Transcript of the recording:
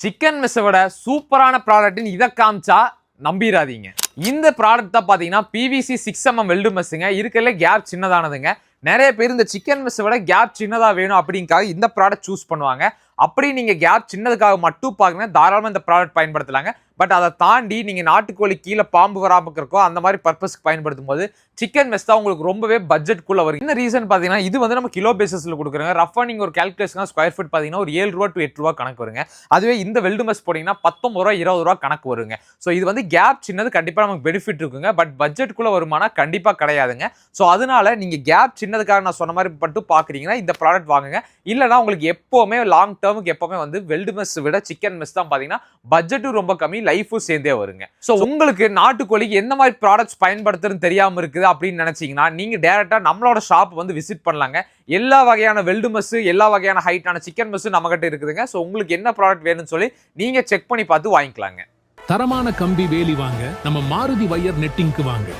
Chicken மெஸ்ஸை விட சூப்பரான ப்ராடக்ட்னு இதை காமிச்சா நம்பிடாதீங்க. இந்த ப்ராடக்ட் தான் பார்த்தீங்கன்னா PVC 6mm வெல்டு மெஸ்ஸுங்க. இருக்கல கேப் சின்னதானதுங்க. நிறைய பேர் இந்த சிக்கன் மெஸ்ஸை விட கேப் சின்னதா வேணும் அப்படிங்காக இந்த ப்ராடக்ட் சூஸ் பண்ணுவாங்க. அப்படி நீங்க கேப் சின்னதுக்காக மட்டும் பாருங்க, தாராளமாக இந்த ப்ராடக்ட் பயன்படுத்தலாங்க. பட் அதை தாண்டி நீங்க நாட்டுக்கோழி கீழே பாம்பு வராமல் இருக்கோ அந்த மாதிரி பர்பஸ்க்கு பயன்படுத்தும் போது சிக்கன் மெஸ் தான் உங்களுக்கு ரொம்பவே பட்ஜெட்குள்ள வரும். என்ன ரீசன் பார்த்தீங்கன்னா, இது வந்து நம்ம கிலோ பேசிஸ்ல கொடுக்குறாங்க. ரஃபா நீங்க ஒரு கால்குலேஷன் ஸ்கொயர் ஃபீட் பார்த்தீங்கன்னா ஒரு 7 ரூபா to 8 ரூபா கணக்கு வருங்க. அதுவே இந்த வெல்டு மெஸ் போனீங்கன்னா 19 ரூபா 20 ரூபா கணக்கு வருங்க. ஸோ இது வந்து கேப் சின்னது கண்டிப்பா நமக்கு பெனிஃபிட் இருக்குங்க. பட் பட்ஜெட்குள்ள வருமானா கண்டிப்பா கிடையாதுங்க. ஸோ அதனால நீங்க கேப் சின்னதுக்காக நான் சொன்ன மாதிரி மட்டும் பாக்குறீங்கன்னா இந்த ப்ராடக்ட் வாங்குங்க. இல்லைன்னா உங்களுக்கு எப்பவுமே லாங் டேர்முக்கு எப்பவுமே வந்து வெல்டு மெஸ் விட சிக்கன் மெஸ் தான் பார்த்தீங்கன்னா பட்ஜெட்டும் ரொம்ப கம்மி, லைஃபும் சேர்ந்தே வருங்க. ஸோ உங்களுக்கு நாட்டுக்கோழிக்கு எந்த மாதிரி ப்ராடக்ட்ஸ் பயன்படுத்துறதுன்னு தெரியாம இருக்குது அப்படின்னு நினைச்சீங்கன்னா நீங்க டைரக்டா நம்மளோட ஷாப் வந்து விசிட் பண்ணலாங்க. எல்லா வகையான வெல்டு மெஸ், எல்லா வகையான ஹைட்டான சிக்கன் மெஸ் நம்ம கிட்ட இருக்குதுங்க. ஸோ உங்களுக்கு என்ன ப்ராடக்ட் வேணும்னு சொல்லி நீங்க செக் பண்ணி பார்த்து வாங்கிக்கலாங்க. தரமான கம்பி வேலி வாங்க நம்ம மாருதி வயர் நெட்டிங்க்கு வாங்க.